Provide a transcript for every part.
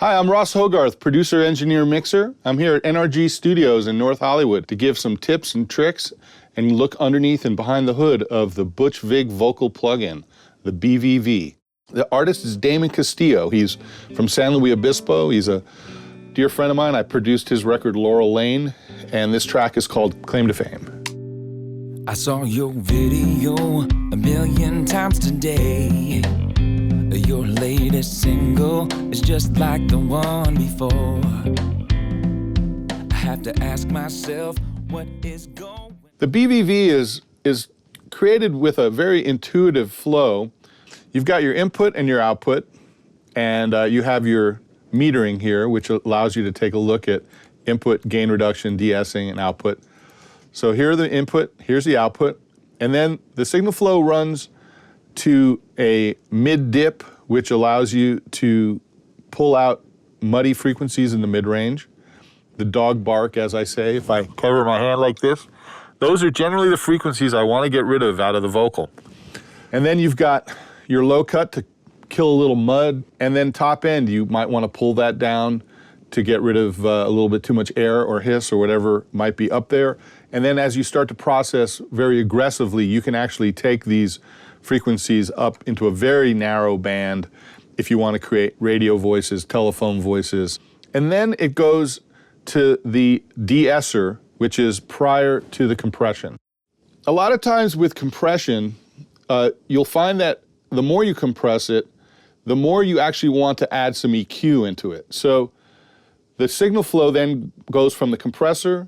Hi, I'm Ross Hogarth, producer, engineer, mixer. I'm here at NRG Studios in North Hollywood to give some tips and tricks and look underneath and behind the hood of the Butch Vig Vocal plugin, the BVV. The artist is Damon Castillo. He's from San Luis Obispo. He's a dear friend of mine. I produced his record Laurel Lane, and this track is called Claim to Fame. I saw your video 1,000,000 times today. Your latest single is just like the one before. I have to ask myself, what is going? The BVV is created with a very intuitive flow. You've got your input and your output, and you have your metering here, which allows you to take a look at input, gain reduction, de-essing, and output. So here are the input, here's the output, and then the signal flow runs to a mid-dip, which allows you to pull out muddy frequencies in the mid-range. The dog bark, as I say, if I cover my hand like this, those are generally the frequencies I want to get rid of out of the vocal. And then you've got your low cut to kill a little mud, and then top end, you might want to pull that down to get rid of a little bit too much air or hiss or whatever might be up there. And then as you start to process very aggressively, you can actually take these frequencies up into a very narrow band if you want to create radio voices, telephone voices. And then it goes to the de-esser, which is prior to the compression. A lot of times with compression, you'll find that the more you compress it, the more you actually want to add some EQ into it. So the signal flow then goes from the compressor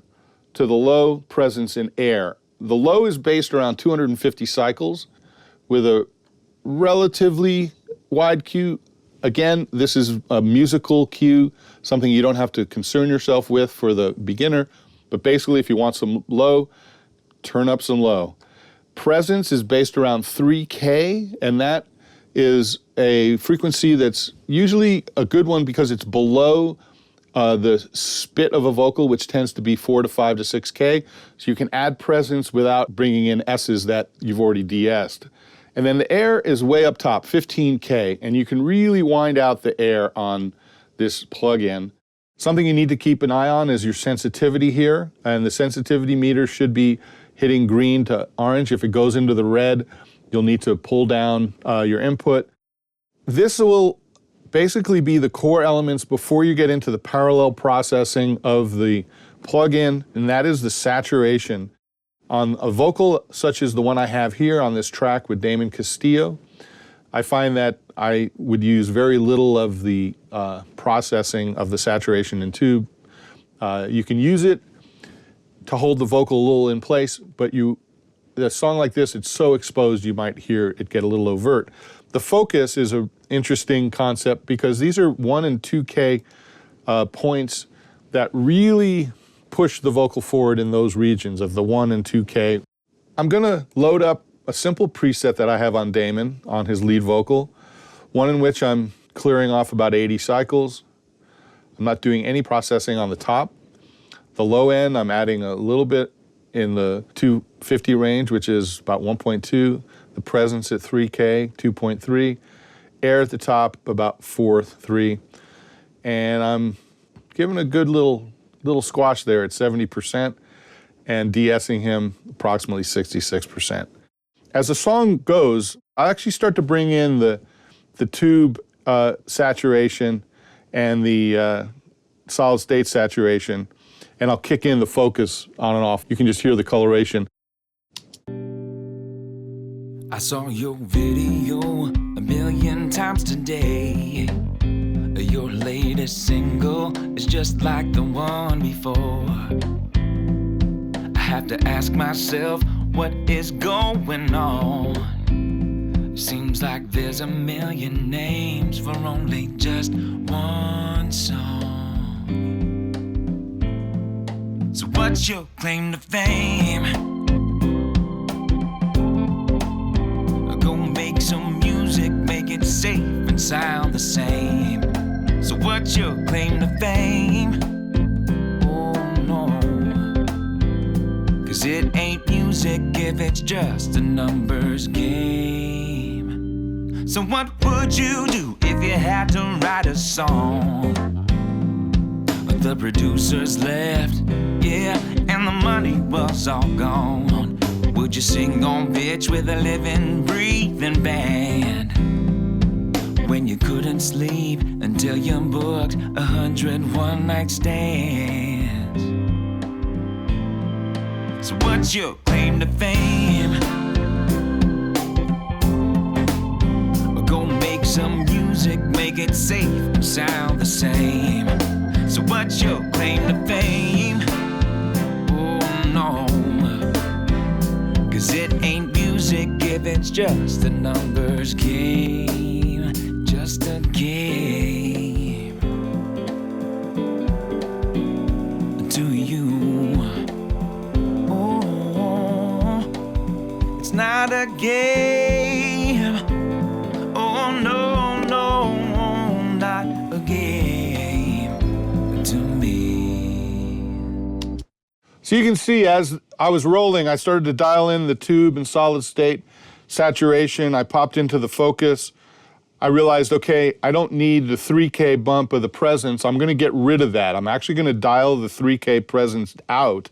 to the low presence in air. The low is based around 250 cycles with a relatively wide Q. Again, this is a musical cue, something you don't have to concern yourself with for the beginner, but basically if you want some low, turn up some low. Presence is based around 3K, and that is a frequency that's usually a good one because it's below the spit of a vocal, which tends to be 4 to 5 to 6K. So you can add presence without bringing in S's that you've already de-essed. And then the air is way up top, 15K, and you can really wind out the air on this plug-in. Something you need to keep an eye on is your sensitivity here, and the sensitivity meter should be hitting green to orange. If it goes into the red, you'll need to pull down your input. This will basically be the core elements before you get into the parallel processing of the plug-in, and that is the saturation. On a vocal such as the one I have here on this track with Damon Castillo, I find that I would use very little of the processing of the saturation in tube. You can use it to hold the vocal a little in place, but a song like this, it's so exposed you might hear it get a little overt. The focus is an interesting concept because these are 1 and 2K points that really push the vocal forward in those regions of the 1 and 2K. I'm gonna load up a simple preset that I have on Damon on his lead vocal, one in which I'm clearing off about 80 cycles. I'm not doing any processing on the top. The low end, I'm adding a little bit in the 250 range, which is about 1.2. The presence at 3K, 2.3. Air at the top, about 4.3. And I'm giving a good little squash there at 70% and de-essing him approximately 66%. As the song goes, I actually start to bring in the tube saturation and the solid state saturation, and I'll kick in the focus on and off. You can just hear the coloration. I saw your video 1,000,000 times today. Your latest single is just like the one before. I have to ask myself, what is going on? Seems like there's 1,000,000 names for only just one song. So what's your claim to fame? Go make some music, make it safe and sound the same. So what's your claim to fame? Oh no, 'cause it ain't music if it's just a numbers game. So what would you do if you had to write a song? the producers left, yeah, and the money was all gone. Would you sing on bitch with a living, breathing band? When you couldn't sleep until you booked 100 one-night stands. So what's your claim to fame? Or go make some music, make it safe and sound the same. So what's your claim to fame? Oh no, 'cause it ain't music if it's just a numbers game, just a game to you. Oh, it's not a game. Oh no, no, not a game to me. So you can see as I was rolling, I started to dial in the tube and solid state saturation. I popped into the focus. I realized, okay, I don't need the 3K bump of the presence. I'm going to get rid of that. I'm actually going to dial the 3K presence out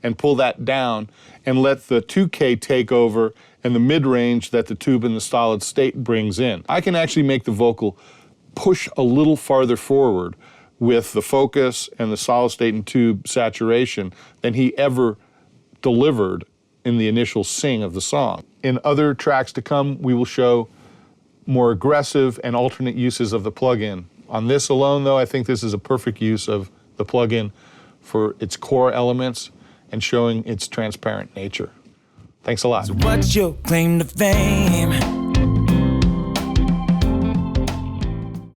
and pull that down and let the 2K take over and the mid-range that the tube and the solid state brings in. I can actually make the vocal push a little farther forward with the focus and the solid state and tube saturation than he ever delivered in the initial sing of the song. In other tracks to come, we will show more aggressive and alternate uses of the plugin. On this alone, though, I think this is a perfect use of the plugin for its core elements and showing its transparent nature. Thanks a lot. So what's your claim to fame?